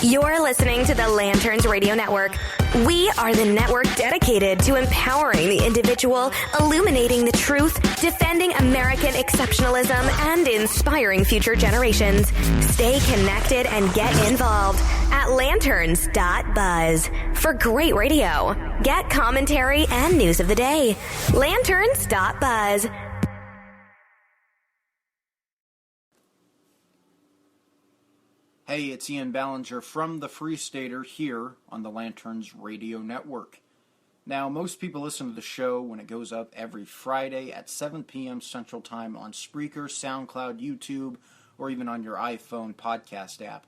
You're listening to the Lanterns Radio Network. We are the network dedicated to empowering the individual, illuminating the truth, defending American exceptionalism, and inspiring future generations. Stay connected and get involved at lanterns.buzz for great radio. Get commentary and news of the day. Lanterns.buzz. Hey, it's Ian Ballinger from the Free Stater here on the Lanterns Radio Network. Now, most people listen to the show when it goes up every Friday at 7 p.m. Central Time on Spreaker, SoundCloud, YouTube, or even on your iPhone podcast app.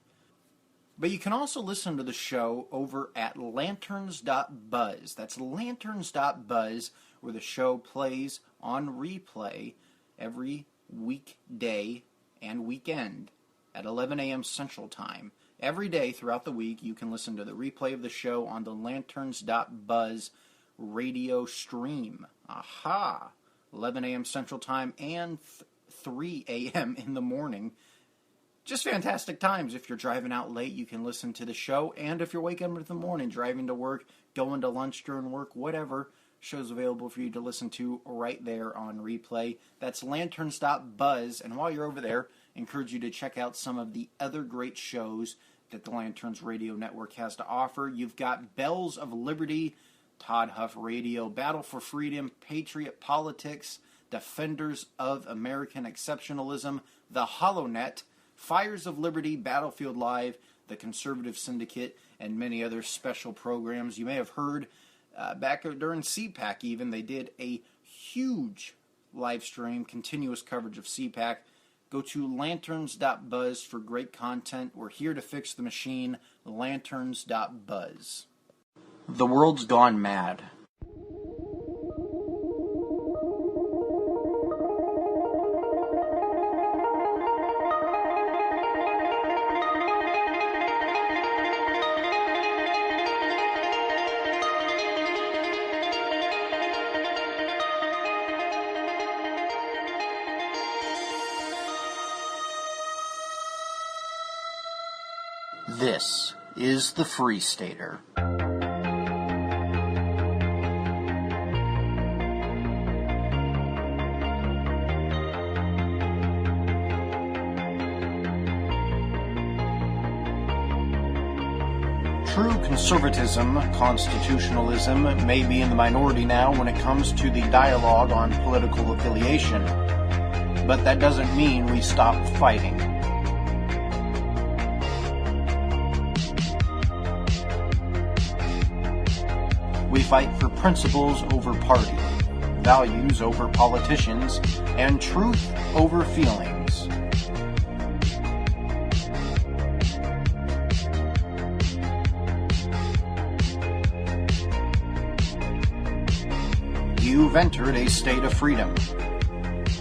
But you can also listen to the show over at lanterns.buzz. That's lanterns.buzz, where the show plays on replay every weekday and weekend at 11 a.m. Central Time. Every day throughout the week, you can listen to the replay of the show on the lanterns.buzz radio stream. Aha! 11 a.m. Central Time and 3 a.m. in the morning. Just fantastic times. If you're driving out late, you can listen to the show. And if you're waking up in the morning, driving to work, going to lunch during work, whatever, show's available for you to listen to right there on replay. That's lanterns.buzz. And while you're over there, I encourage you to check out some of the other great shows that the Lanterns Radio Network has to offer. You've got Bells of Liberty, Todd Huff Radio, Battle for Freedom, Patriot Politics, Defenders of American Exceptionalism, The HoloNet, Fires of Liberty, Battlefield Live, The Conservative Syndicate, and many other special programs. You may have heard back during CPAC even, they did a huge live stream, continuous coverage of CPAC. Go to lanterns.buzz for great content. We're here to fix the machine. Lanterns.buzz. The world's gone mad. This is the Free Stater. True conservatism, constitutionalism, may be in the minority now when it comes to the dialogue on political affiliation, but that doesn't mean we stop fighting. We fight for principles over party, values over politicians, and truth over feelings. You've entered a state of freedom.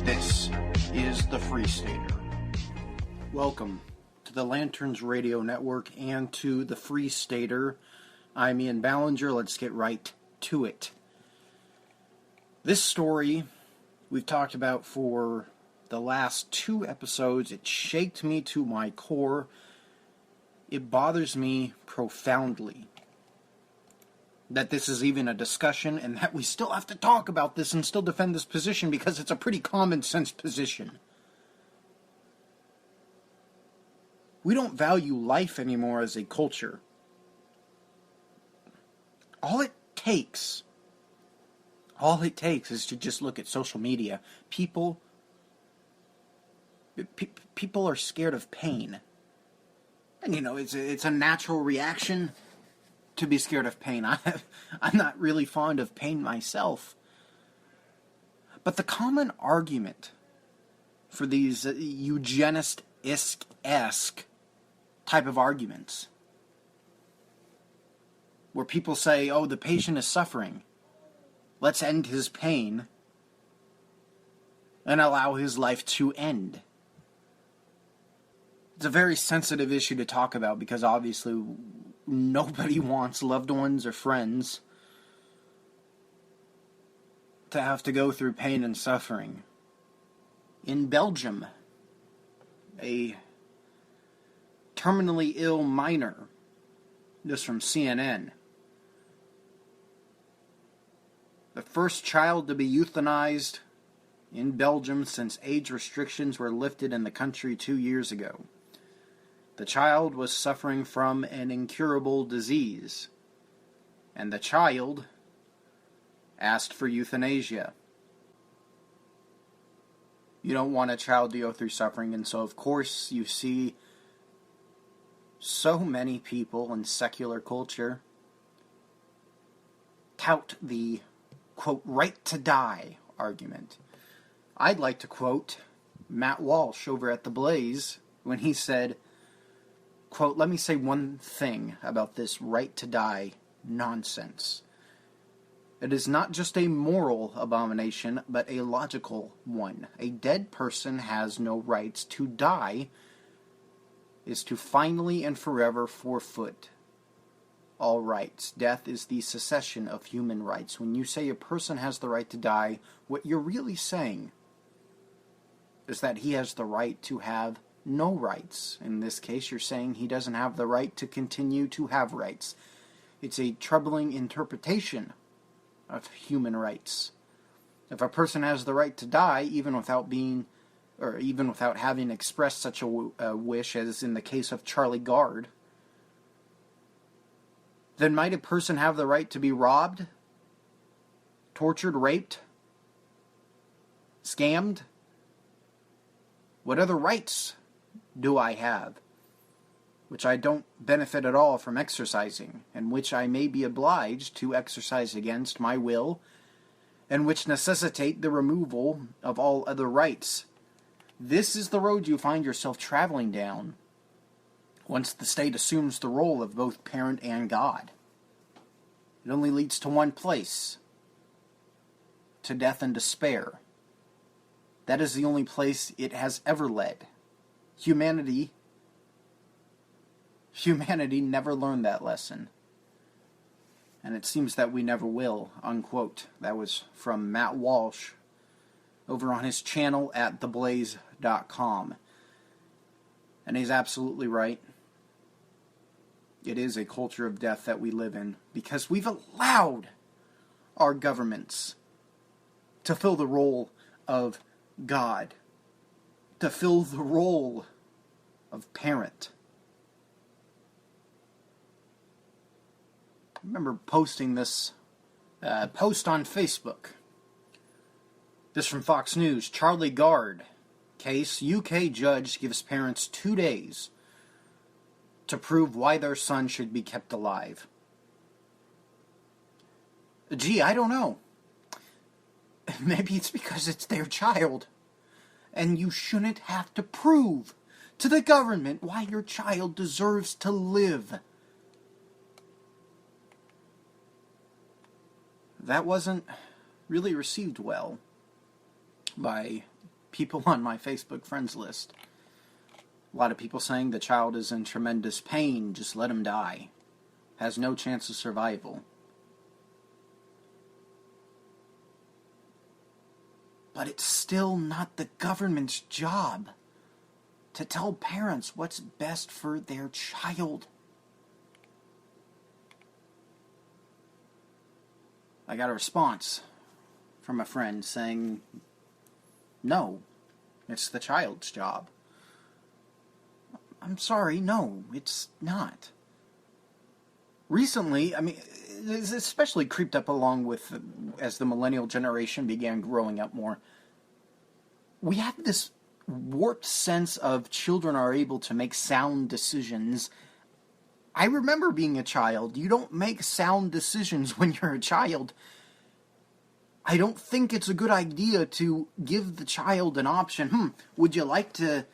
This is the Free Stater. Welcome to the Lanterns Radio Network and to the Free Stater. I'm Ian Ballinger. Let's get right to it. This story we've talked about for the last 2 episodes. It shaked me to my core. It bothers me profoundly that this is even a discussion and that we still have to talk about this and still defend this position because it's a pretty common sense position. We don't value life anymore as a culture. All it takes is to just look at social media. People are scared of pain. And, it's a natural reaction to be scared of pain. I'm not really fond of pain myself. But the common argument for these eugenist-esque type of arguments, where people say, oh, the patient is suffering, let's end his pain and allow his life to end. It's a very sensitive issue to talk about because obviously nobody wants loved ones or friends to have to go through pain and suffering. In Belgium, a terminally ill minor This from CNN. The first child to be euthanized in Belgium since age restrictions were lifted in the country 2 years ago. The child was suffering from an incurable disease, and the child asked for euthanasia. You don't want a child to go through suffering, and so of course you see so many people in secular culture tout the, quote, right to die argument. I'd like to quote Matt Walsh over at The Blaze when he said, quote, "Let me say one thing about this right to die nonsense. It is not just a moral abomination, but a logical one. A dead person has no rights. To die is to finally and forever forfeit all rights. Death is the cessation of human rights. When you say a person has the right to die, what you're really saying is that he has the right to have no rights. In this case, you're saying he doesn't have the right to continue to have rights. It's a troubling interpretation of human rights. If a person has the right to die, even without having expressed such a wish, as in the case of Charlie Gard, then might a person have the right to be robbed, tortured, raped, scammed? What other rights do I have, which I don't benefit at all from exercising, and which I may be obliged to exercise against my will, and which necessitate the removal of all other rights? This is the road you find yourself traveling down once the state assumes the role of both parent and God. It only leads to one place: to death and despair. That is the only place it has ever led. Humanity never learned that lesson. And it seems that we never will, unquote. That was from Matt Walsh over on his channel at theblaze.com. And he's absolutely right. It is a culture of death that we live in because we've allowed our governments to fill the role of God, to fill the role of parent. I remember posting this post on Facebook. This from Fox News. Charlie Gard case. UK judge gives parents 2 days to prove why their son should be kept alive. Gee, I don't know. Maybe it's because it's their child, and you shouldn't have to prove to the government why your child deserves to live. That wasn't really received well by people on my Facebook friends list. A lot of people saying the child is in tremendous pain, just let him die. Has no chance of survival. But it's still not the government's job to tell parents what's best for their child. I got a response from a friend saying, no, it's the child's job. I'm sorry, no, it's not. Recently, it's especially creeped up along with as the millennial generation began growing up more. We have this warped sense of children are able to make sound decisions. I remember being a child. You don't make sound decisions when you're a child. I don't think it's a good idea to give the child an option. Would you like to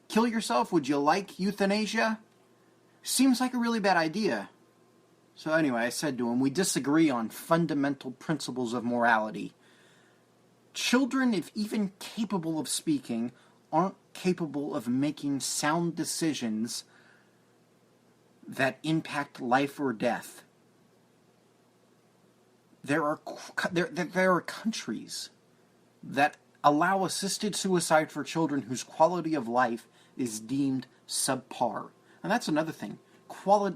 kill yourself? Would you like euthanasia? Seems like a really bad idea. So anyway, I said to him, we disagree on fundamental principles of morality. Children, if even capable of speaking, aren't capable of making sound decisions that impact life or death. There are countries that allow assisted suicide for children whose quality of life is deemed subpar. And that's another thing.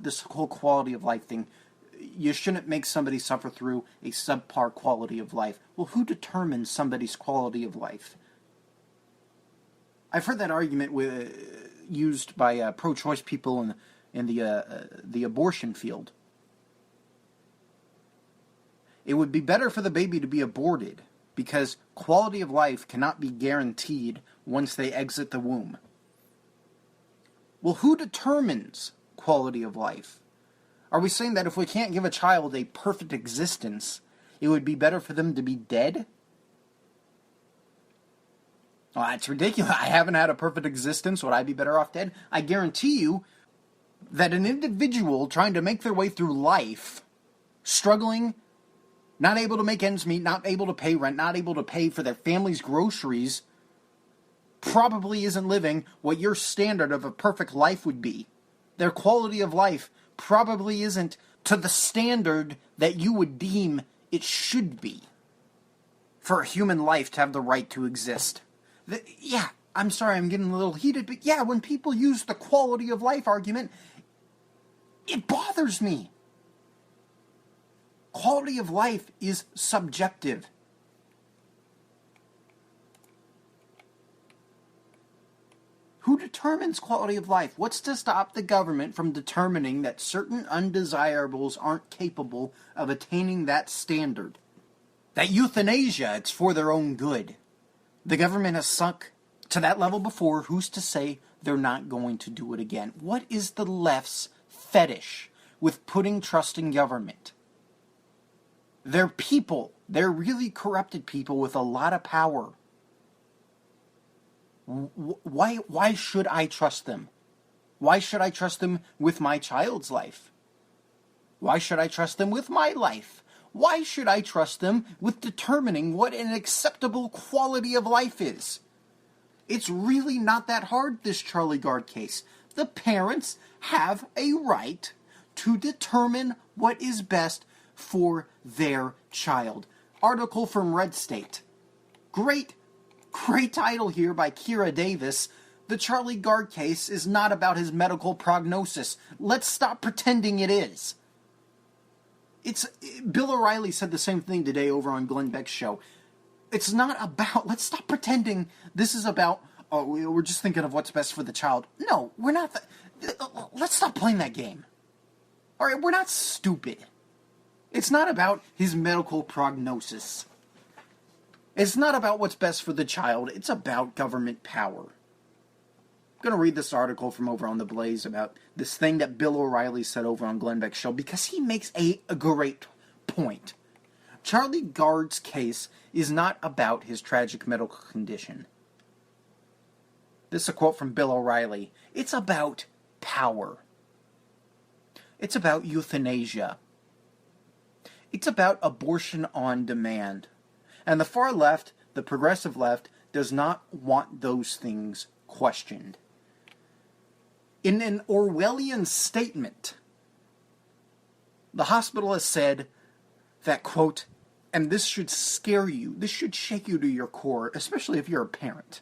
this whole quality of life thing, you shouldn't make somebody suffer through a subpar quality of life. Well, who determines somebody's quality of life? I've heard that argument used by pro-choice people in the abortion field. It would be better for the baby to be aborted because quality of life cannot be guaranteed once they exit the womb. Well, who determines quality of life? Are we saying that if we can't give a child a perfect existence, it would be better for them to be dead? Oh, that's ridiculous. I haven't had a perfect existence. Would I be better off dead? I guarantee you that an individual trying to make their way through life, struggling, not able to make ends meet, not able to pay rent, not able to pay for their family's groceries, probably isn't living what your standard of a perfect life would be. Their quality of life probably isn't to the standard that you would deem it should be for a human life to have the right to exist. Yeah, I'm sorry, I'm getting a little heated, but yeah, when people use the quality of life argument, it bothers me. Quality of life is subjective. Who determines quality of life? What's to stop the government from determining that certain undesirables aren't capable of attaining that standard? That euthanasia, it's for their own good. The government has sunk to that level before. Who's to say they're not going to do it again? What is the left's fetish with putting trust in government? They're people. They're really corrupted people with a lot of power. Why should I trust them? Why should I trust them with my child's life? Why should I trust them with my life? Why should I trust them with determining what an acceptable quality of life is? It's really not that hard, this Charlie Gard case. The parents have a right to determine what is best for their child. Article from Red State. Great title here by Kira Davis. The Charlie Gard case is not about his medical prognosis. Let's stop pretending it is. Bill O'Reilly said the same thing today over on Glenn Beck's show. It's not about, let's stop pretending this is about, oh, we're just thinking of what's best for the child. No, we're not. Let's stop playing that game. All right, we're not stupid. It's not about his medical prognosis. It's not about what's best for the child. It's about government power. I'm going to read this article from over on The Blaze about this thing that Bill O'Reilly said over on Glenn Beck's show because he makes a great point. Charlie Gard's case is not about his tragic medical condition. This is a quote from Bill O'Reilly. It's about power. It's about euthanasia. It's about abortion on demand. And the far left, the progressive left, does not want those things questioned. In an Orwellian statement, the hospital has said that, quote, and this should scare you, this should shake you to your core, especially if you're a parent.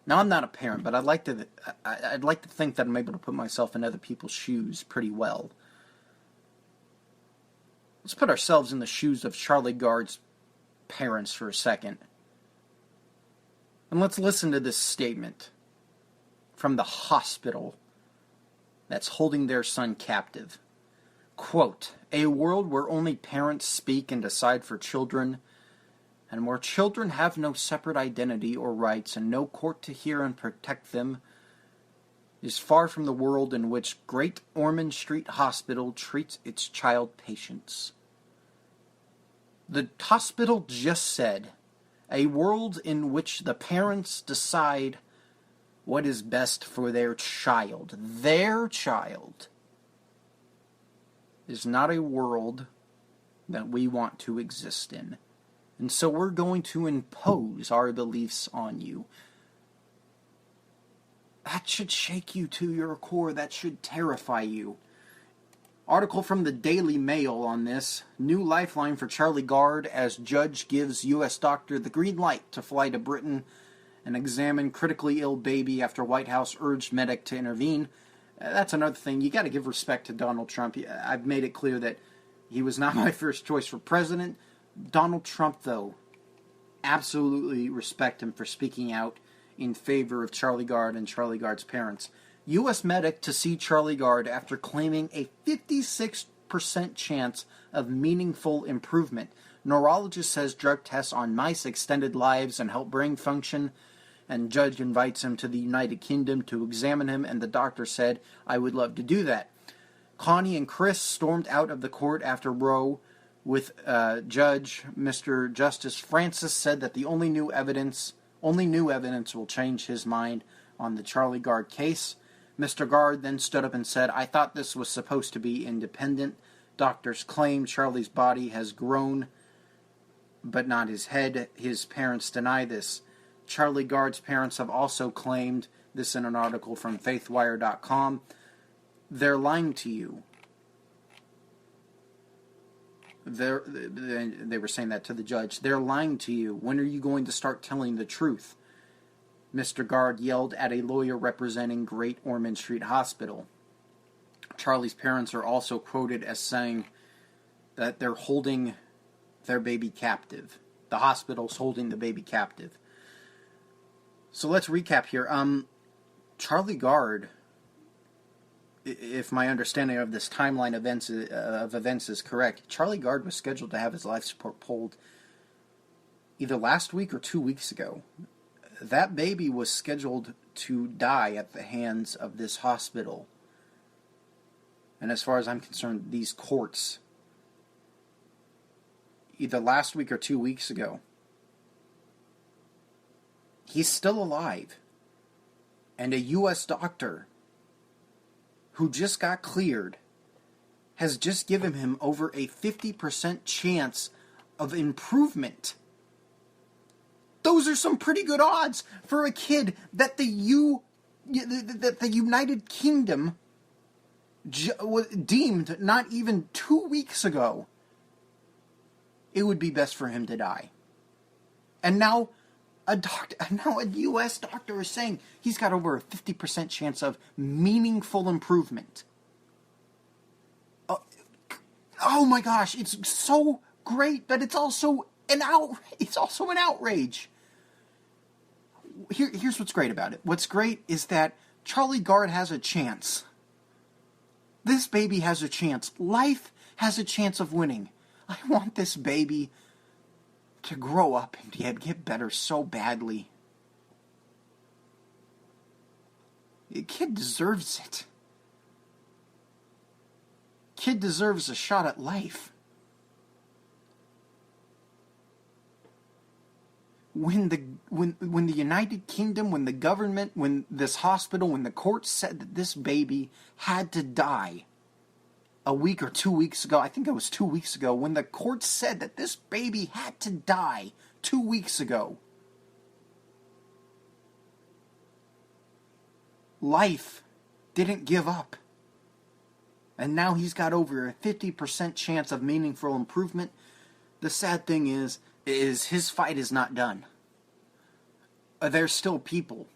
Now, I'm not a parent, but I'd like to think that I'm able to put myself in other people's shoes pretty well. Let's put ourselves in the shoes of Charlie Gard's parents for a second. And let's listen to this statement from the hospital that's holding their son captive. Quote, a world where only parents speak and decide for children, and where children have no separate identity or rights and no court to hear and protect them, is far from the world in which Great Ormond Street Hospital treats its child patients. The hospital just said, a world in which the parents decide what is best for their child is not a world that we want to exist in. And so we're going to impose our beliefs on you. That should shake you to your core. That should terrify you. Article from the Daily Mail on this. New lifeline for Charlie Gard as judge gives U.S. doctor the green light to fly to Britain and examine critically ill baby after White House urged medic to intervene. That's another thing. You got to give respect to Donald Trump. I've made it clear that he was not my first choice for president. Donald Trump, though, absolutely respect him for speaking out in favor of Charlie Gard and Charlie Gard's parents. U.S. medic to see Charlie Gard after claiming a 56% chance of meaningful improvement. Neurologist says drug tests on mice extended lives and help brain function. And judge invites him to the United Kingdom to examine him, and the doctor said, "I would love to do that." Connie and Chris stormed out of the court after Roe, with Judge Mr. Justice Francis said that the only new evidence will change his mind on the Charlie Gard case. Mr. Gard then stood up and said, "I thought this was supposed to be independent. Doctors claim Charlie's body has grown, but not his head. His parents deny this." Charlie Gard's parents have also claimed, this in an article from faithwire.com, "They're lying to you." They were saying that to the judge. "They're lying to you. When are you going to start telling the truth?" Mr. Gard yelled at a lawyer representing Great Ormond Street Hospital. Charlie's parents are also quoted as saying that they're holding their baby captive. The hospital's holding the baby captive. So let's recap here. Charlie Gard, if my understanding of this timeline of events is correct, Charlie Gard was scheduled to have his life support pulled either last week or 2 weeks ago. That baby was scheduled to die at the hands of this hospital. And as far as I'm concerned, these courts, either last week or 2 weeks ago. He's still alive. And a U.S. doctor who just got cleared has just given him over a 50% chance of improvement. Those are some pretty good odds for a kid that the United Kingdom deemed not even 2 weeks ago it would be best for him to die. And now a U.S. doctor is saying he's got over a 50% chance of meaningful improvement. Oh my gosh, it's so great, but it's also an outrage. Here's what's great about it. What's great is that Charlie Gard has a chance. This baby has a chance. Life has a chance of winning. I want this baby to grow up and get better so badly. The kid deserves it. Kid deserves a shot at life. When the United Kingdom, when the government, when this hospital, when the court said that this baby had to die a week or 2 weeks ago, I think it was 2 weeks ago, when the court said that this baby had to die 2 weeks ago, life didn't give up. And now he's got over a 50% chance of meaningful improvement. The sad thing is his fight is not done. There's still people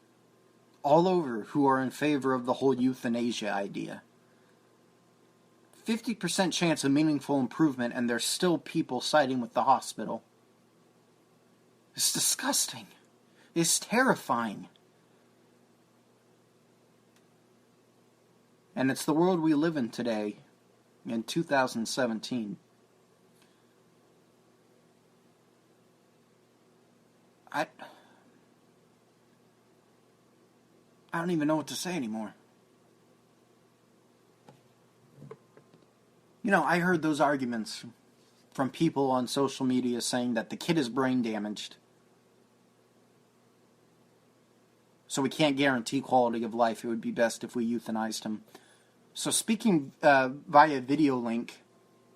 all over who are in favor of the whole euthanasia idea. 50% chance of meaningful improvement, and there's still people siding with the hospital. It's disgusting. It's terrifying. And it's the world we live in today, in 2017. I don't even know what to say anymore. You know, I heard those arguments from people on social media saying that the kid is brain damaged, so we can't guarantee quality of life. It would be best if we euthanized him. So speaking via video link,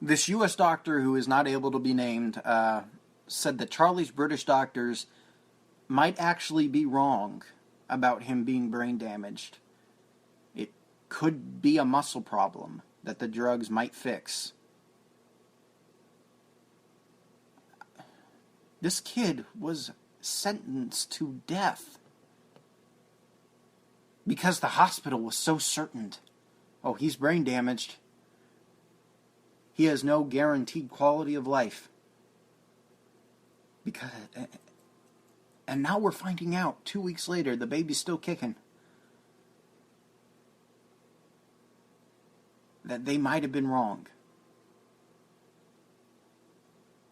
this U.S. doctor who is not able to be named said that Charlie's British doctors might actually be wrong about him being brain damaged. It could be a muscle problem that the drugs might fix. This kid was sentenced to death because the hospital was so certain Oh, he's brain damaged. He has no guaranteed quality of life. And now we're finding out 2 weeks later the baby's still kicking. That they might have been wrong.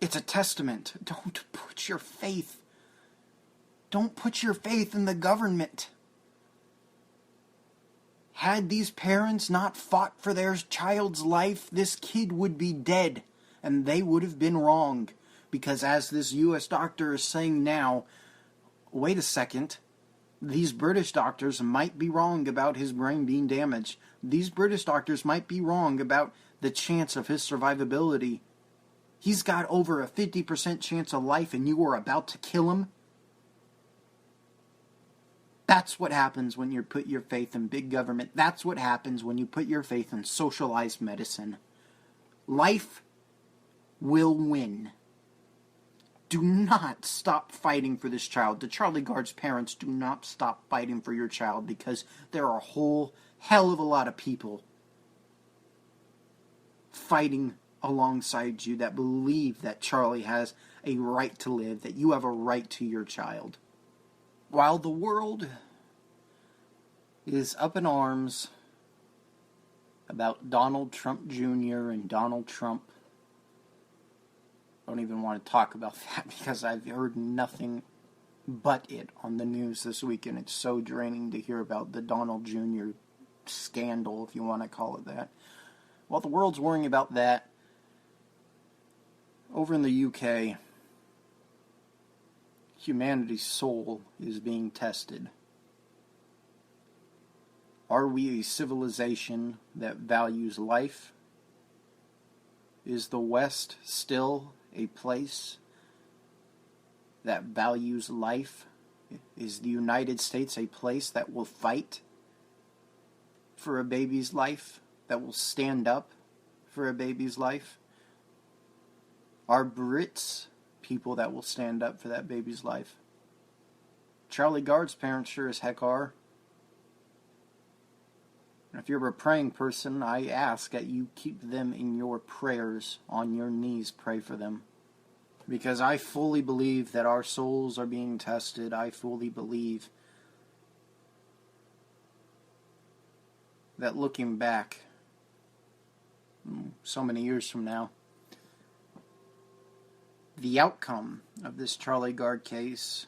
It's a testament. Don't put your faith in the government. Had these parents not fought for their child's life, this kid would be dead, and they would have been wrong. Because as this U.S. doctor is saying now, wait a second, these British doctors might be wrong about his brain being damaged. These British doctors might be wrong about the chance of his survivability. He's got over a 50% chance of life, and you are about to kill him? That's what happens when you put your faith in big government. That's what happens when you put your faith in socialized medicine. Life will win. Do not stop fighting for this child. The Charlie Gard's parents, do not stop fighting for your child, because there are a whole hell of a lot of people fighting alongside you that believe that Charlie has a right to live, that you have a right to your child. While the world is up in arms about Donald Trump Jr. and Donald Trump, I don't even want to talk about that because I've heard nothing but it on the news this week, and it's so draining to hear about the Donald Jr. scandal, if you want to call it that. While the world's worrying about that, over in the UK, humanity's soul is being tested. Are we a civilization that values life? Is the West still a place that values life? Is the United States a place that will fight for a baby's life? That will stand up for a baby's life? Are Brits people that will stand up for that baby's life? Charlie Gard's parents sure as heck are. And if you're a praying person, I ask that you keep them in your prayers. On your knees, pray for them. Because I fully believe that our souls are being tested. I fully believe that looking back so many years from now, the outcome of this Charlie Gard case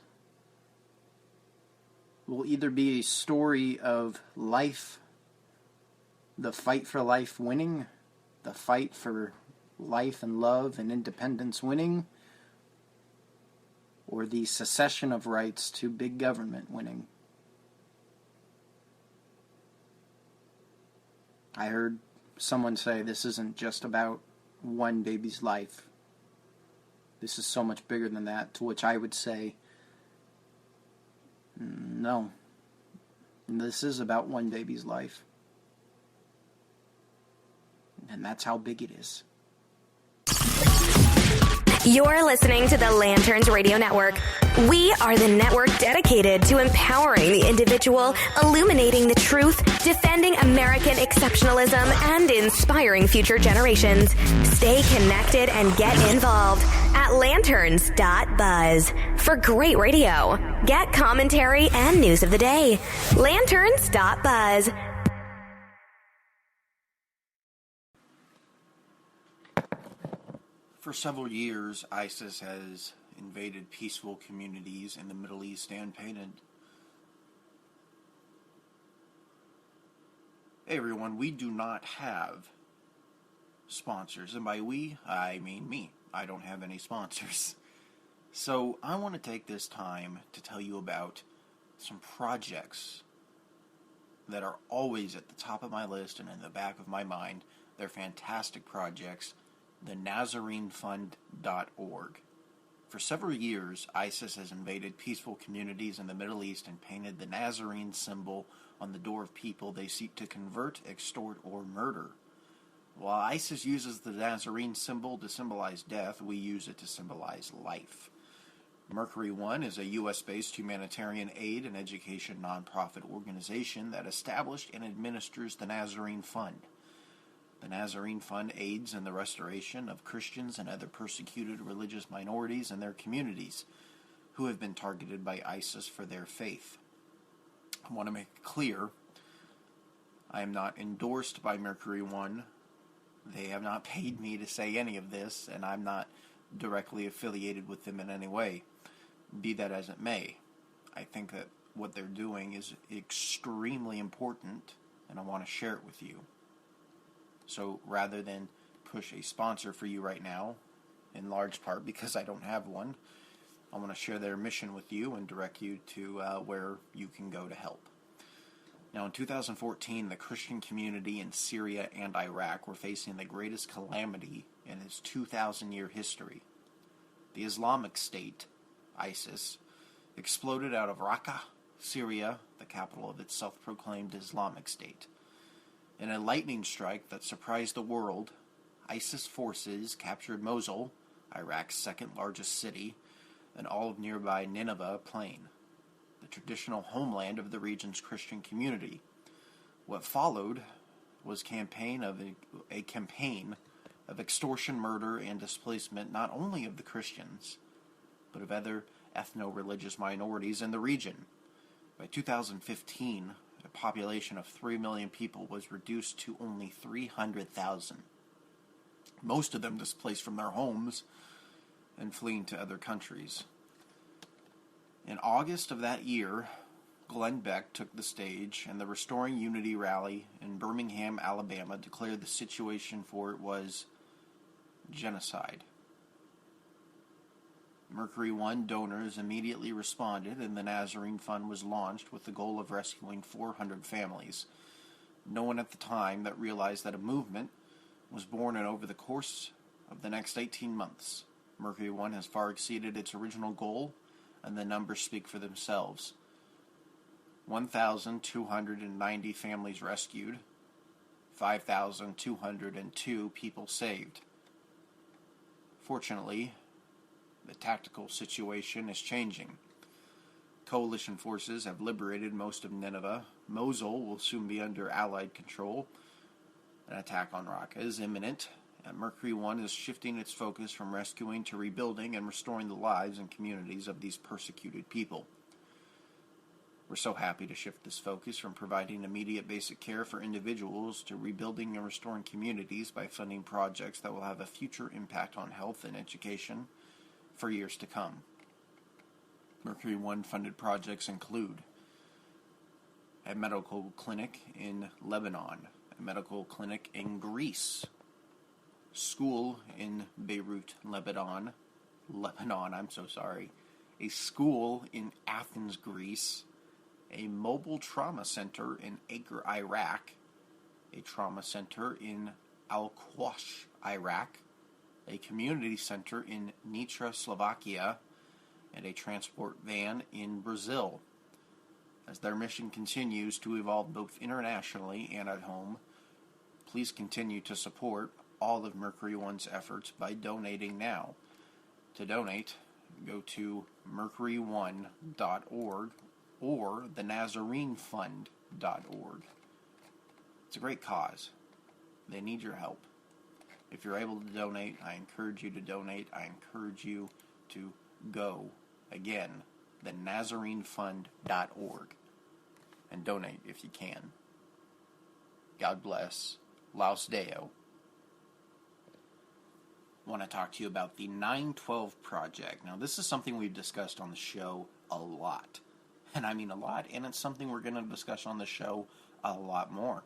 will either be a story of life, the fight for life winning, the fight for life and love and independence winning, or the secession of rights to big government winning. I heard someone say this isn't just about one baby's life. This is so much bigger than that, to which I would say, no. This is about one baby's life. And that's how big it is. You're listening to the Lanterns Radio Network. We are the network dedicated to empowering the individual, illuminating the truth, defending American exceptionalism, and inspiring future generations. Stay connected and get involved at lanterns.buzz. For great radio, get commentary and news of the day. Lanterns.buzz. For several years, ISIS has invaded peaceful communities in the Middle East and painted. Hey everyone, we do not have sponsors, and by we, I mean me. I don't have any sponsors. So I want to take this time to tell you about some projects that are always at the top of my list and in the back of my mind. They're fantastic projects. The NazareneFund.org. For several years, ISIS has invaded peaceful communities in the Middle East and painted the Nazarene symbol on the door of people they seek to convert, extort, or murder. While ISIS uses the Nazarene symbol to symbolize death, we use it to symbolize life. Mercury One is a U.S.-based humanitarian aid and education nonprofit organization that established and administers the Nazarene Fund. The Nazarene Fund aids in the restoration of Christians and other persecuted religious minorities in their communities who have been targeted by ISIS for their faith. I want to make it clear, I am not endorsed by Mercury One. They have not paid me to say any of this, and I'm not directly affiliated with them in any way. Be that as it may, I think that what they're doing is extremely important, and I want to share it with you. So rather than push a sponsor for you right now, in large part because I don't have one, I want to share their mission with you and direct you to where you can go to help. Now, in 2014, the Christian community in Syria and Iraq were facing the greatest calamity in its 2,000-year history. The Islamic State, ISIS, exploded out of Raqqa, Syria, the capital of its self-proclaimed Islamic State. In a lightning strike that surprised the world, ISIS forces captured Mosul, Iraq's second-largest city, and all of nearby Nineveh plain, the traditional homeland of the region's Christian community. What followed was a campaign of extortion, murder, and displacement not only of the Christians, but of other ethno-religious minorities in the region. By 2015, a population of 3 million people was reduced to only 300,000, most of them displaced from their homes and fleeing to other countries. In August of that year, Glenn Beck took the stage, and the Restoring Unity rally in Birmingham, Alabama, declared the situation for it was genocide. Mercury One donors immediately responded, and the Nazarene Fund was launched with the goal of rescuing 400 families. No one at the time that realized that a movement was born, and over the course of the next 18 months, Mercury One has far exceeded its original goal, and the numbers speak for themselves. 1,290 families rescued, 5,202 people saved. Fortunately, the tactical situation is changing. Coalition forces have liberated most of Nineveh. Mosul will soon be under Allied control. An attack on Raqqa is imminent, and Mercury One is shifting its focus from rescuing to rebuilding and restoring the lives and communities of these persecuted people. We're so happy to shift this focus from providing immediate basic care for individuals to rebuilding and restoring communities by funding projects that will have a future impact on health and education for years to come. Mercury One funded projects include a medical clinic in Lebanon, a medical clinic in Greece, school in Beirut, Lebanon, a school in Athens, Greece, a mobile trauma center in Acre, Iraq, a trauma center in Al-Qush, Iraq, a community center in Nitra, Slovakia, and a transport van in Brazil. As their mission continues to evolve both internationally and at home, please continue to support all of Mercury One's efforts by donating now. To donate, go to mercuryone.org or thenazarenefund.org. It's a great cause. They need your help. If you're able to donate, I encourage you to donate. I encourage you to go, again, thenazarenefund.org, and donate if you can. God bless. Laus Deo. I want to talk to you about the 912 Project. Now, this is something we've discussed on the show a lot. And I mean a lot, and it's something we're going to discuss on the show a lot more.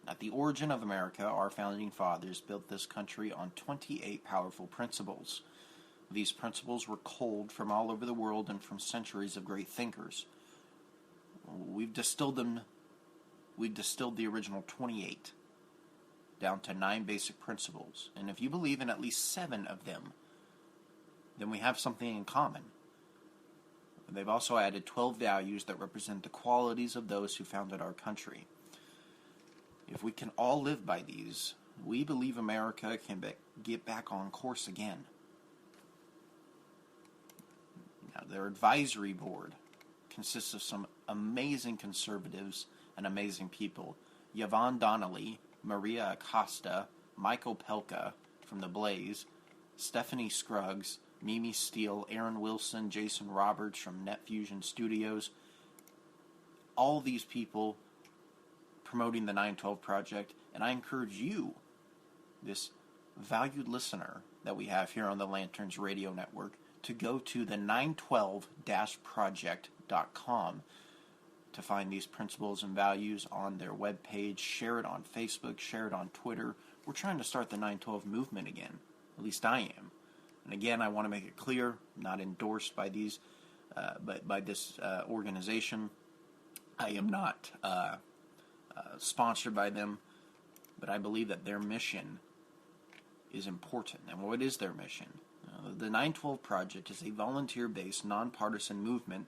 At the origin of America, our founding fathers built this country on 28 powerful principles. These principles were culled from all over the world and from centuries of great thinkers. We've distilled the original 28 down to 9 basic principles. And if you believe in at least 7 of them, then we have something in common. They've also added 12 values that represent the qualities of those who founded our country. If we can all live by these, we believe America can get back on course again. their advisory board consists of some amazing conservatives and amazing people. Yvonne Donnelly, Maria Acosta, Michael Pelka from The Blaze, Stephanie Scruggs, Mimi Steele, Aaron Wilson, Jason Roberts from NetFusion Studios. All these people promoting the 912 Project, and I encourage you, this valued listener that we have here on the Lanterns Radio Network, to go to the 912-project.com to find these principles and values on their webpage. Share it on Facebook, share it on Twitter. We're trying to start the 912 movement again. At least I am. And again, I want to make it clear, I'm not endorsed by these, but by this organization. I am not sponsored by them, but I believe that their mission is important. And what is their mission? The 912 Project is a volunteer-based, nonpartisan movement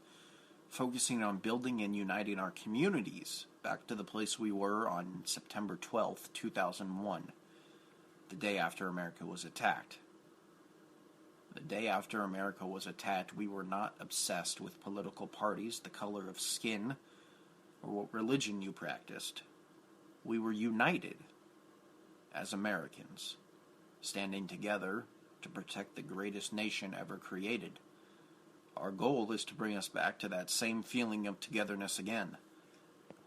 focusing on building and uniting our communities back to the place we were on September 12th, 2001, the day after America was attacked. The day after America was attacked, we were not obsessed with political parties, the color of skin, or what religion you practiced. We were united as Americans, standing together to protect the greatest nation ever created. Our goal is to bring us back to that same feeling of togetherness again.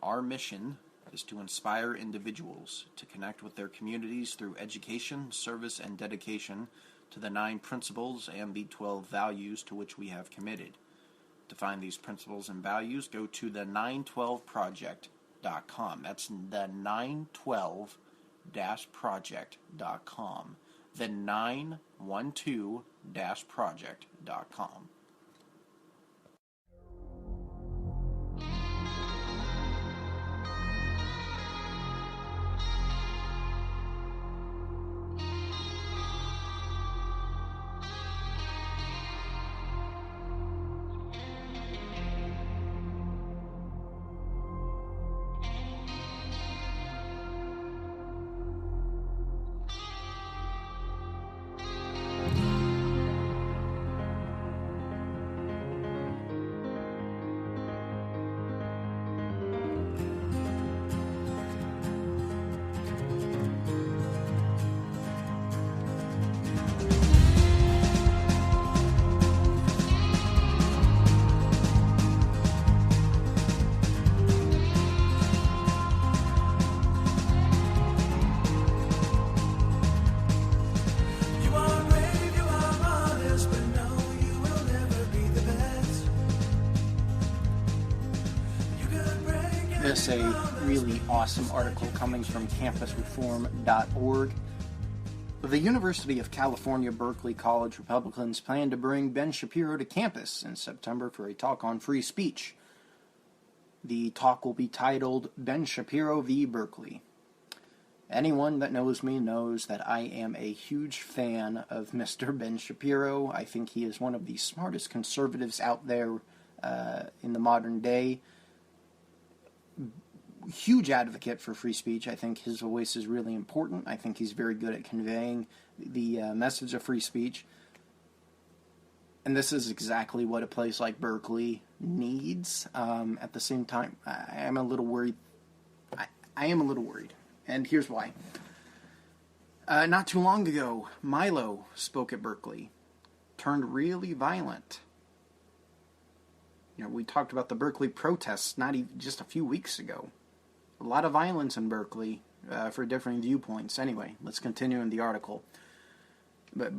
Our mission is to inspire individuals to connect with their communities through education, service, and dedication to the 9 principles and the 12 values to which we have committed. To find these principles and values, go to the 912project.com. That's the 912-project.com. The 912-project.com. This a really awesome article coming from campusreform.org. The University of California, Berkeley College Republicans plan to bring Ben Shapiro to campus in September for a talk on free speech. The talk will be titled Ben Shapiro v. Berkeley. Anyone that knows me knows that I am a huge fan of Mr. Ben Shapiro. I think he is one of the smartest conservatives out there in the modern day. Huge advocate for free speech. I think his voice is really important. I think he's very good at conveying the message of free speech. And this is exactly what a place like Berkeley needs. At the same time, I am a little worried. I am a little worried. And here's why. Not too long ago, Milo spoke at Berkeley. Turned really violent. You know, we talked about the Berkeley protests not even just a few weeks ago. A lot of violence in Berkeley for differing viewpoints. Anyway, let's continue in the article. But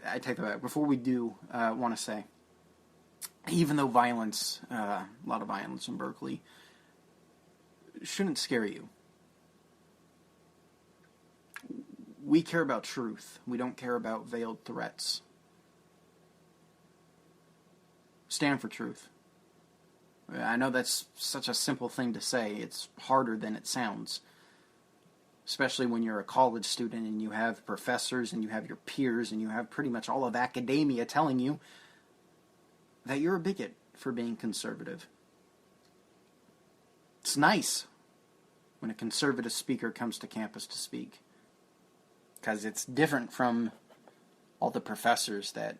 I take that back. Before we do, I want to say, even though violence, a lot of violence in Berkeley, shouldn't scare you. We care about truth. We don't care about veiled threats. Stand for truth. I know that's such a simple thing to say. It's harder than it sounds. Especially when you're a college student and you have professors and you have your peers and you have pretty much all of academia telling you that you're a bigot for being conservative. It's nice when a conservative speaker comes to campus to speak, because it's different from all the professors that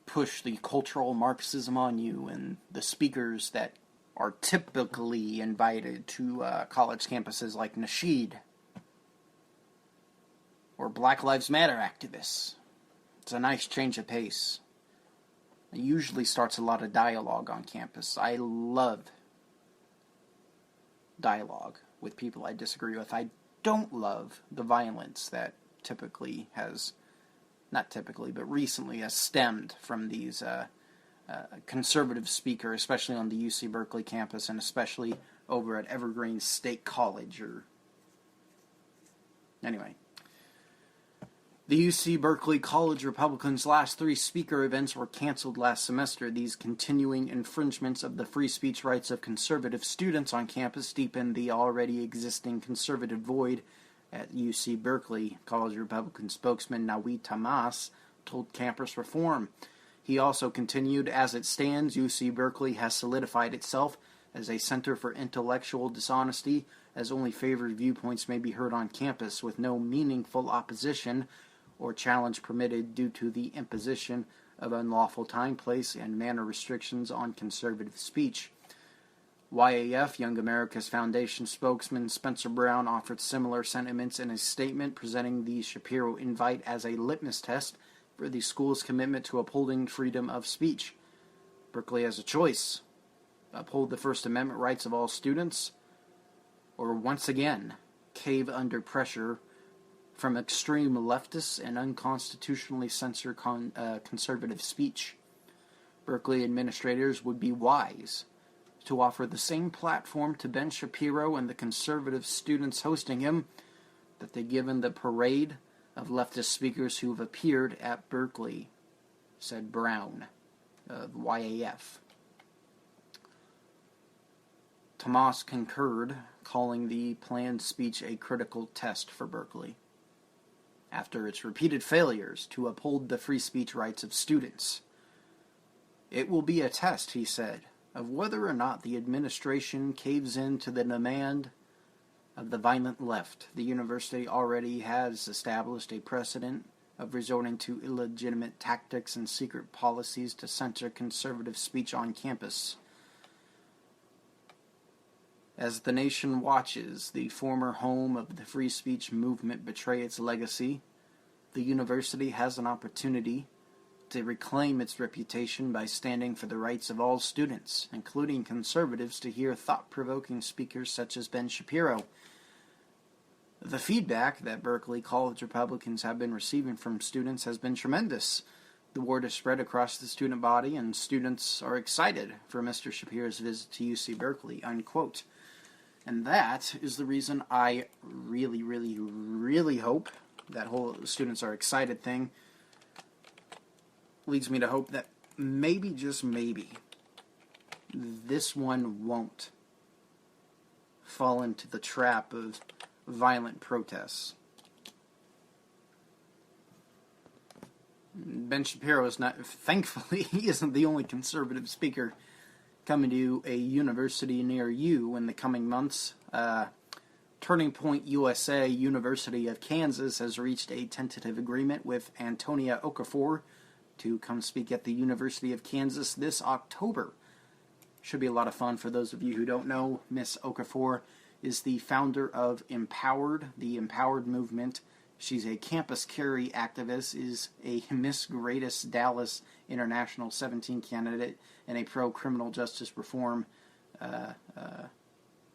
push the cultural Marxism on you, and the speakers that are typically invited to college campuses like Nasheed or Black Lives Matter activists. It's a nice change of pace. It usually starts a lot of dialogue on campus. I love dialogue with people I disagree with. I don't love the violence that recently has stemmed from these conservative speakers, especially on the UC Berkeley campus and especially over at Evergreen State College. Anyway. The UC Berkeley College Republicans' last 3 speaker events were canceled last semester. These continuing infringements of the free speech rights of conservative students on campus deepen the already existing conservative void at UC Berkeley. College Republican spokesman Nawid Tamas told Campus Reform. He also continued, as it stands, UC Berkeley has solidified itself as a center for intellectual dishonesty, as only favored viewpoints may be heard on campus with no meaningful opposition or challenge permitted due to the imposition of unlawful time, place, and manner restrictions on conservative speech. YAF, Young America's Foundation spokesman Spencer Brown, offered similar sentiments in a statement presenting the Shapiro invite as a litmus test for the school's commitment to upholding freedom of speech. Berkeley has a choice: uphold the First Amendment rights of all students, or once again cave under pressure from extreme leftists and unconstitutionally censor conservative speech. Berkeley administrators would be wise to offer the same platform to Ben Shapiro and the conservative students hosting him that they give in the parade of leftist speakers who have appeared at Berkeley, said Brown of YAF. Tomas concurred, calling the planned speech a critical test for Berkeley after its repeated failures to uphold the free speech rights of students. It will be a test, he said, of whether or not the administration caves in to the demand of the violent left. The university already has established a precedent of resorting to illegitimate tactics and secret policies to censor conservative speech on campus. As the nation watches the former home of the free speech movement betray its legacy, the university has an opportunity to reclaim its reputation by standing for the rights of all students, including conservatives, to hear thought-provoking speakers such as Ben Shapiro. The feedback that Berkeley College Republicans have been receiving from students has been tremendous. The word has spread across the student body, and students are excited for Mr. Shapiro's visit to UC Berkeley, unquote. And that is the reason I really, really, really hope that whole students are excited thing leads me to hope that maybe, just maybe, this one won't fall into the trap of violent protests. Ben Shapiro is not, thankfully, he isn't the only conservative speaker coming to a university near you in the coming months. Turning Point USA, University of Kansas, has reached a tentative agreement with Antonia Okafor to come speak at the University of Kansas this October. Should be a lot of fun. For those of you who don't know, Miss Okafor is the founder of Empowered, the Empowered movement. She's a campus carry activist, is a Miss Greatest Dallas International 17 candidate, and a pro-criminal justice reform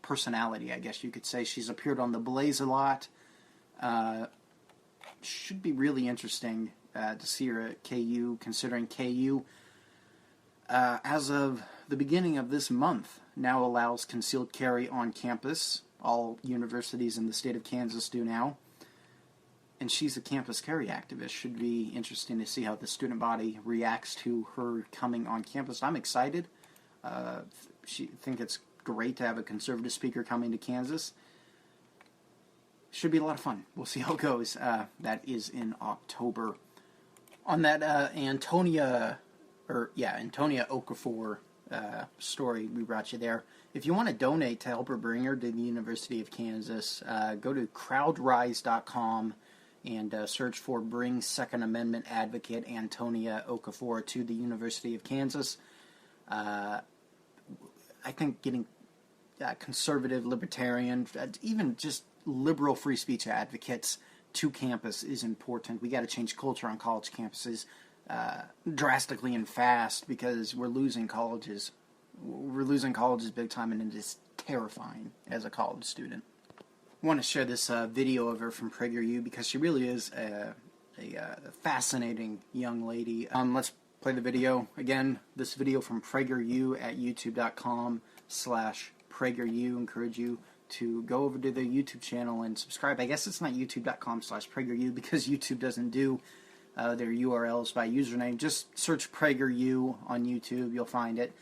personality, I guess you could say. She's appeared on The Blaze a lot. Should be really interesting to see her at KU, considering KU, as of the beginning of this month, now allows concealed carry on campus. All universities in the state of Kansas do now. And she's a campus carry activist. Should be interesting to see how the student body reacts to her coming on campus. I'm excited. Think it's great to have a conservative speaker coming to Kansas. Should be a lot of fun. We'll see how it goes. That is in October. On that Antonia Okafor story we brought you there. If you want to donate to help her bring her to the University of Kansas, go to crowdrise.com and search for Bring Second Amendment Advocate Antonia Okafor to the University of Kansas. I think getting conservative, libertarian, even just liberal free speech advocates to campus is important. We got to change culture on college campuses drastically and fast, because we're losing colleges. We're losing colleges big time, and it is terrifying as a college student. I want to share this video of her from PragerU because she really is a fascinating young lady. Let's play the video. Again, this video from PragerU at youtube.com/PragerU. Encourage you to go over to their YouTube channel and subscribe. I guess it's not youtube.com/PragerU because YouTube doesn't do their URLs by username. Just search PragerU on YouTube. You'll find it.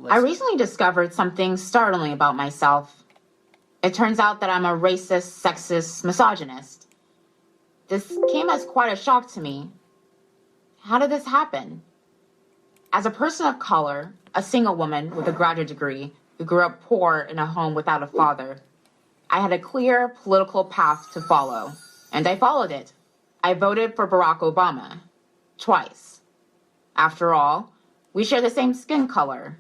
I recently discovered something startling about myself. It turns out that I'm a racist, sexist, misogynist. This came as quite a shock to me. How did this happen? As a person of color, a single woman with a graduate degree who grew up poor in a home without a father, I had a clear political path to follow, and I followed it. I voted for Barack Obama. Twice. After all, we share the same skin color.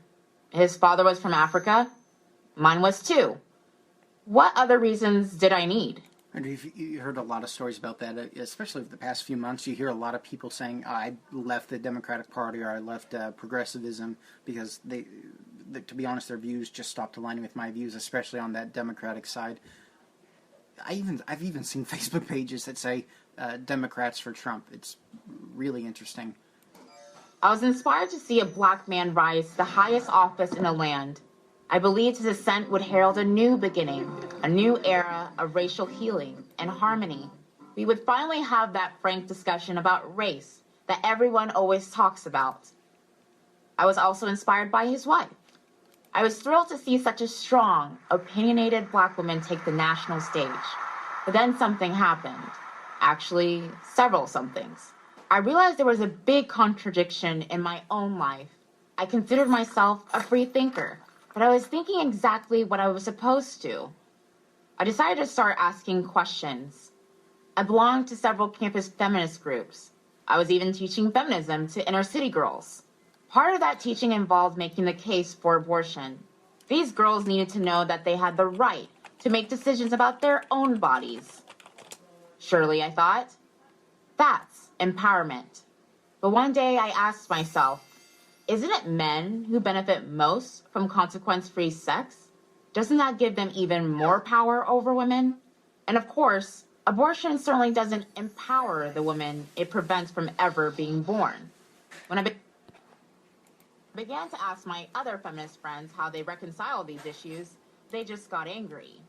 His father was from Africa. Mine was too. What other reasons did I need? And you heard a lot of stories about that, especially over the past few months. You hear a lot of people saying, I left the Democratic Party, or I left progressivism because to be honest, their views just stopped aligning with my views, especially on that Democratic side. I've even seen Facebook pages that say Democrats for Trump. It's really interesting. I was inspired to see a black man rise to the highest office in the land. I believed his ascent would herald a new beginning, a new era of racial healing and harmony. We would finally have that frank discussion about race that everyone always talks about. I was also inspired by his wife. I was thrilled to see such a strong, opinionated black woman take the national stage. But then something happened. Actually, several somethings. I realized there was a big contradiction in my own life. I considered myself a free thinker, but I was thinking exactly what I was supposed to. I decided to start asking questions. I belonged to several campus feminist groups. I was even teaching feminism to inner city girls. Part of that teaching involved making the case for abortion. These girls needed to know that they had the right to make decisions about their own bodies. Surely, I thought, that's empowerment. But one day I asked myself, isn't it men who benefit most from consequence-free sex? Doesn't that give them even more power over women? And of course, abortion certainly doesn't empower the woman it prevents from ever being born. When I began to ask my other feminist friends how they reconcile these issues, they just got angry.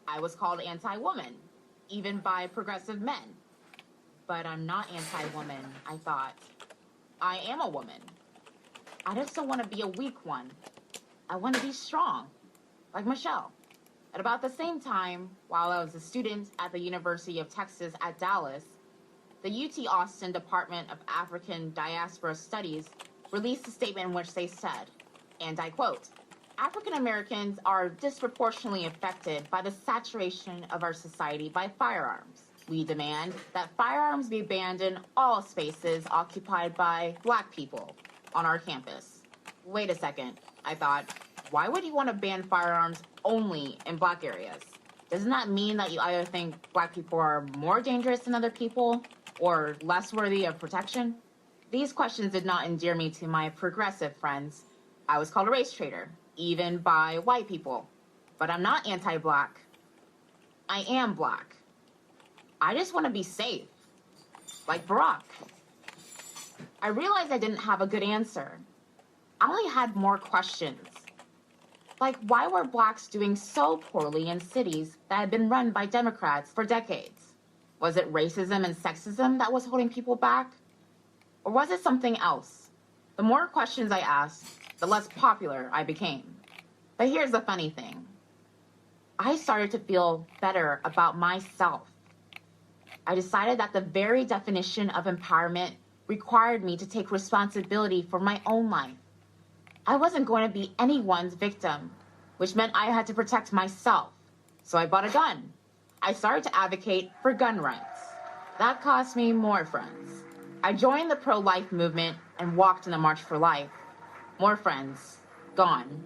I was called anti-woman, even by progressive men. But I'm not anti-woman, I thought. I am a woman. I just don't want to be a weak one. I want to be strong, like Michelle. At about the same time, while I was a student at the University of Texas at Dallas, the UT Austin Department of African Diaspora Studies released a statement in which they said, and I quote, African Americans are disproportionately affected by the saturation of our society by firearms. We demand that firearms be banned in all spaces occupied by Black people on our campus. Wait a second, I thought. Why would you want to ban firearms only in Black areas? Doesn't that mean that you either think Black people are more dangerous than other people or less worthy of protection? These questions did not endear me to my progressive friends. I was called a race traitor, even by white people. But I'm not anti-Black. I am Black. I just want to be safe, like Barack. I realized I didn't have a good answer. I only had more questions. Like, why were Blacks doing so poorly in cities that had been run by Democrats for decades? Was it racism and sexism that was holding people back? Or was it something else? The more questions I asked, the less popular I became. But here's the funny thing. I started to feel better about myself. I decided that the very definition of empowerment required me to take responsibility for my own life. I wasn't going to be anyone's victim, which meant I had to protect myself. So I bought a gun. I started to advocate for gun rights. That cost me more friends. I joined the pro-life movement and walked in the March for Life. More friends. Gone.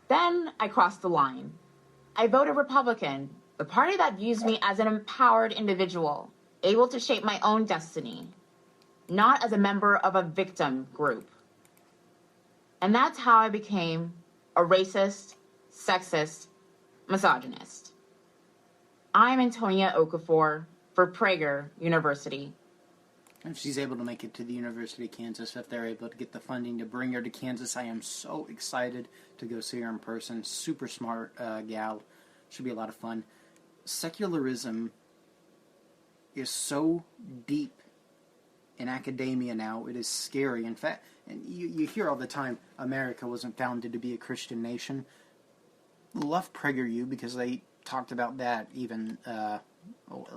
Then I crossed the line. I voted Republican, the party that views me as an empowered individual, able to shape my own destiny, not as a member of a victim group. And that's how I became a racist, sexist, misogynist. I'm Antonia Okafor for Prager University. If she's able to make it to the University of Kansas, if they're able to get the funding to bring her to Kansas, I am so excited to go see her in person. Super smart gal. Should be a lot of fun. Secularism is so deep in academia now, it is scary. In fact, and you hear all the time, America wasn't founded to be a Christian nation. Love PragerU because they talked about that even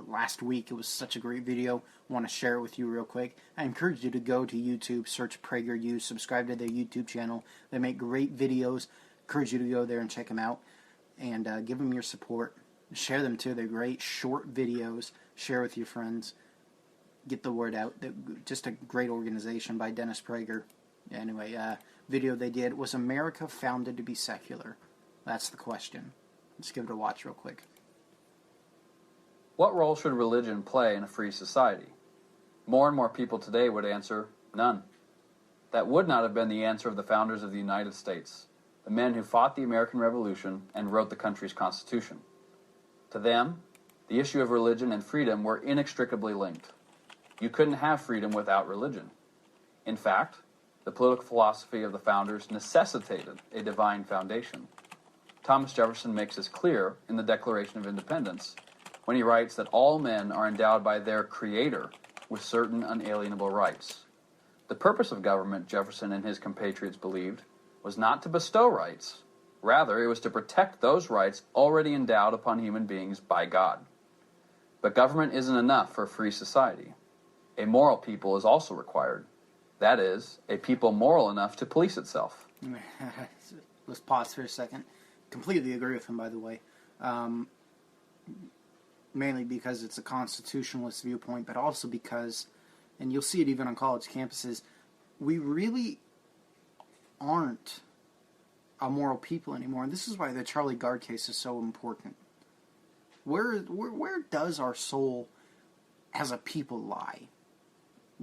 last week. It was such a great video. I want to share it with you real quick. I encourage you to go to YouTube, search PragerU, subscribe to their YouTube channel. They make great videos. Encourage you to go there and check them out and give them your support. Share them too. They're great short videos. Share with your friends. Get the word out. Just a great organization by Dennis Prager. Anyway, video they did, was America founded to be secular? That's the question. Let's give it a watch real quick. What role should religion play in a free society? More and more people today would answer, none. That would not have been the answer of the founders of the United States, the men who fought the American Revolution and wrote the country's Constitution. To them, the issue of religion and freedom were inextricably linked. You couldn't have freedom without religion. In fact, the political philosophy of the founders necessitated a divine foundation. Thomas Jefferson makes this clear in the Declaration of Independence when he writes that all men are endowed by their Creator with certain unalienable rights. The purpose of government, Jefferson and his compatriots believed, was not to bestow rights. Rather, it was to protect those rights already endowed upon human beings by God. But government isn't enough for a free society. A moral people is also required. That is, a people moral enough to police itself. Let's pause for a second. Completely agree with him, by the way. Mainly because it's a constitutionalist viewpoint, but also because, and you'll see it even on college campuses, we really aren't a moral people anymore. And this is why the Charlie Gard case is so important. Where does our soul as a people lie?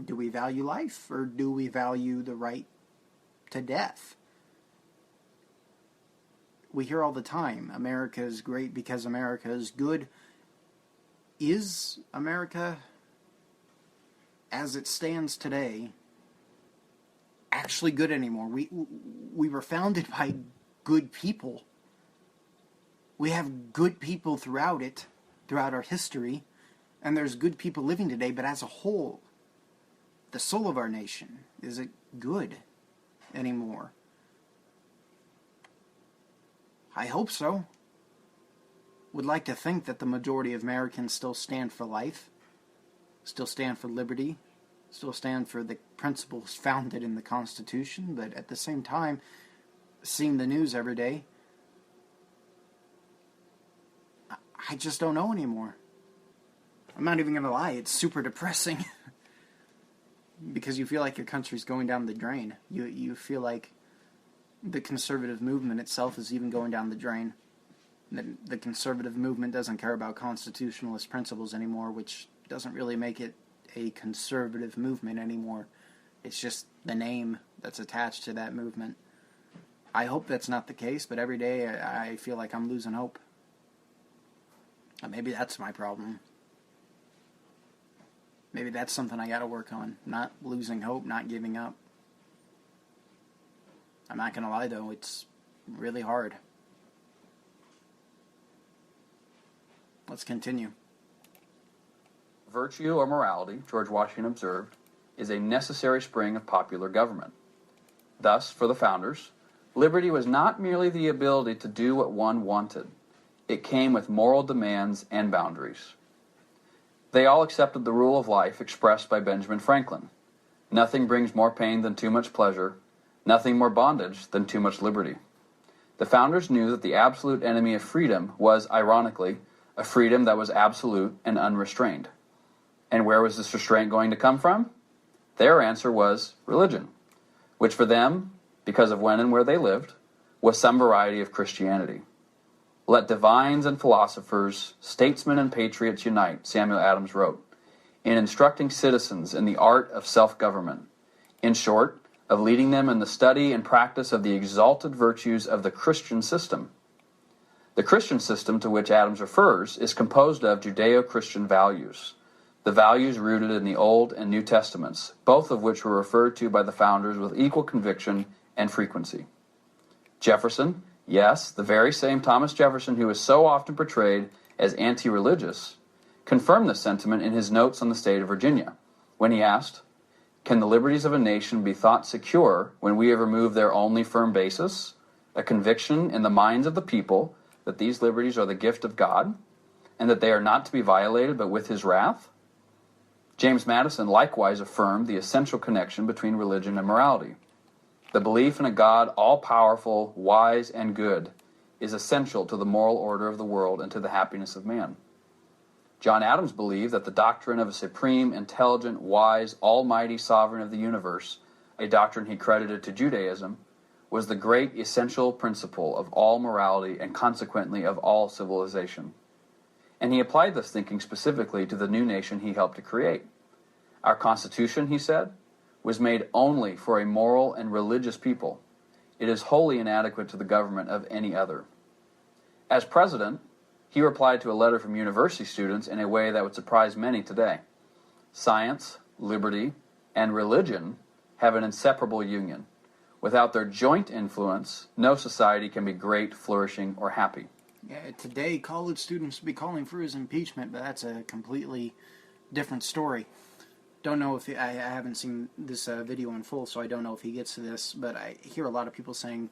Do we value life, or do we value the right to death? We hear all the time, America is great because America is good. Is America, as it stands today, actually good anymore? We were founded by good people. We have good people throughout our history, and there's good people living today, but as a whole, the soul of our nation, is it good anymore? I hope so. Would like to think that the majority of Americans still stand for life, still stand for liberty, still stand for the principles founded in the Constitution, but at the same time, seeing the news every day, I just don't know anymore. I'm not even going to lie, it's super depressing. Because you feel like your country's going down the drain. You feel like the conservative movement itself is even going down the drain. The conservative movement doesn't care about constitutionalist principles anymore, which doesn't really make it a conservative movement anymore. It's just the name that's attached to that movement. I hope that's not the case, but every day I feel like I'm losing hope. Maybe that's my problem. Maybe that's something I gotta work on. Not losing hope, not giving up. I'm not gonna lie though, it's really hard. Let's continue. Virtue or morality, George Washington observed, is a necessary spring of popular government. Thus, for the founders, liberty was not merely the ability to do what one wanted. It came with moral demands and boundaries. They all accepted the rule of life expressed by Benjamin Franklin. Nothing brings more pain than too much pleasure, nothing more bondage than too much liberty. The founders knew that the absolute enemy of freedom was, ironically, a freedom that was absolute and unrestrained. And where was this restraint going to come from? Their answer was religion, which for them, because of when and where they lived, was some variety of Christianity. Let divines and philosophers, statesmen and patriots unite, Samuel Adams wrote, in instructing citizens in the art of self-government. In short, of leading them in the study and practice of the exalted virtues of the Christian system. The Christian system to which Adams refers is composed of Judeo-Christian values, the values rooted in the Old and New Testaments, both of which were referred to by the founders with equal conviction and frequency. Jefferson, yes, the very same Thomas Jefferson who is so often portrayed as anti-religious, confirmed this sentiment in his notes on the state of Virginia, when he asked, "Can the liberties of a nation be thought secure when we have removed their only firm basis, a conviction in the minds of the people that these liberties are the gift of God, and that they are not to be violated but with his wrath?" James Madison likewise affirmed the essential connection between religion and morality. The belief in a God all-powerful, wise, and good is essential to the moral order of the world and to the happiness of man. John Adams believed that the doctrine of a supreme, intelligent, wise, almighty sovereign of the universe, a doctrine he credited to Judaism, was the great essential principle of all morality and consequently of all civilization. And he applied this thinking specifically to the new nation he helped to create. Our Constitution, he said, was made only for a moral and religious people. It is wholly inadequate to the government of any other. As president, he replied to a letter from university students in a way that would surprise many today. Science, liberty, and religion have an inseparable union. Without their joint influence, no society can be great, flourishing, or happy. Yeah, today, college students would be calling for his impeachment, but that's a completely different story. Don't know if I haven't seen this video in full, so I don't know if he gets to this, but I hear a lot of people saying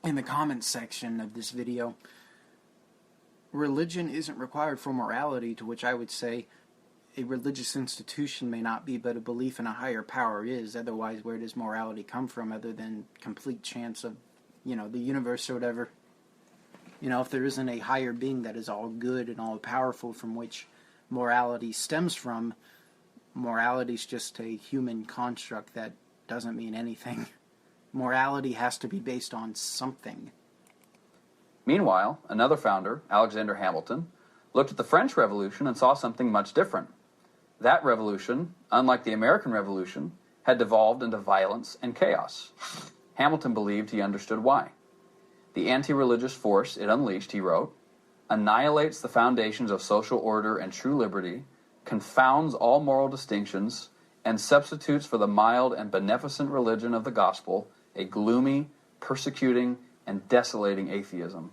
in the comments section of this video, religion isn't required for morality, to which I would say a religious institution may not be, but a belief in a higher power is. Otherwise, where does morality come from other than complete chance of, the universe or whatever? If there isn't a higher being that is all good and all powerful from which morality stems from, morality's just a human construct that doesn't mean anything. Morality has to be based on something. Meanwhile, another founder, Alexander Hamilton, looked at the French Revolution and saw something much different. That revolution, unlike the American Revolution, had devolved into violence and chaos. Hamilton believed he understood why. The anti-religious force it unleashed, he wrote, annihilates the foundations of social order and true liberty, confounds all moral distinctions, and substitutes for the mild and beneficent religion of the gospel a gloomy, persecuting, and desolating atheism.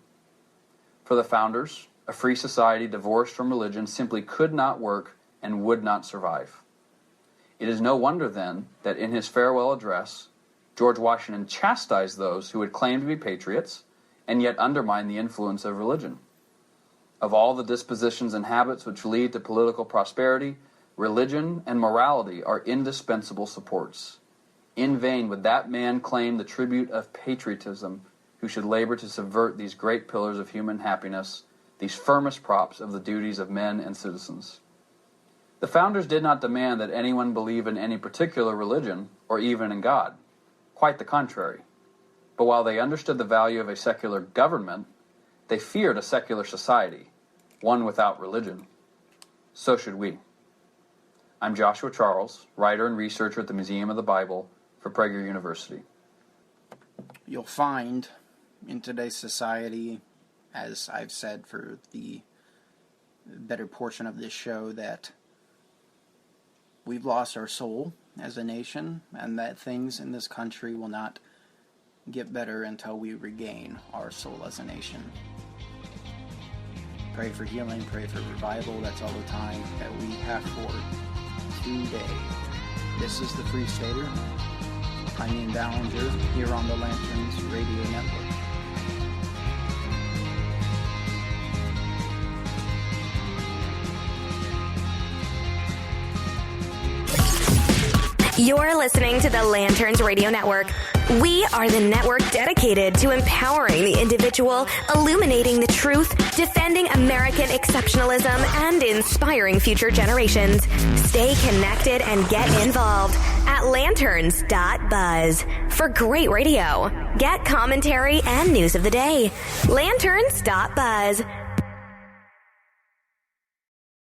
For the founders, a free society divorced from religion simply could not work and would not survive. It is no wonder, then, that in his farewell address, George Washington chastised those who had claimed to be patriots and yet undermined the influence of religion. Of all the dispositions and habits which lead to political prosperity, religion and morality are indispensable supports. In vain would that man claim the tribute of patriotism who should labor to subvert these great pillars of human happiness, these firmest props of the duties of men and citizens. The founders did not demand that anyone believe in any particular religion or even in God. Quite the contrary. But while they understood the value of a secular government, they feared a secular society, one without religion. So should we. I'm Joshua Charles, writer and researcher at the Museum of the Bible for Prager University. You'll find in today's society, as I've said for the better portion of this show, that we've lost our soul as a nation, and that things in this country will not get better until we regain our soul as a nation. Pray for healing, pray for revival. That's all the time that we have for today. This is the Free Stater. I'm Ian Ballinger here on the Lanterns Radio Network. You're listening to the Lanterns Radio Network. We are the network dedicated to empowering the individual, illuminating the truth, defending American exceptionalism, and inspiring future generations. Stay connected and get involved at lanterns.buzz. For great radio, get commentary and news of the day. Lanterns.buzz.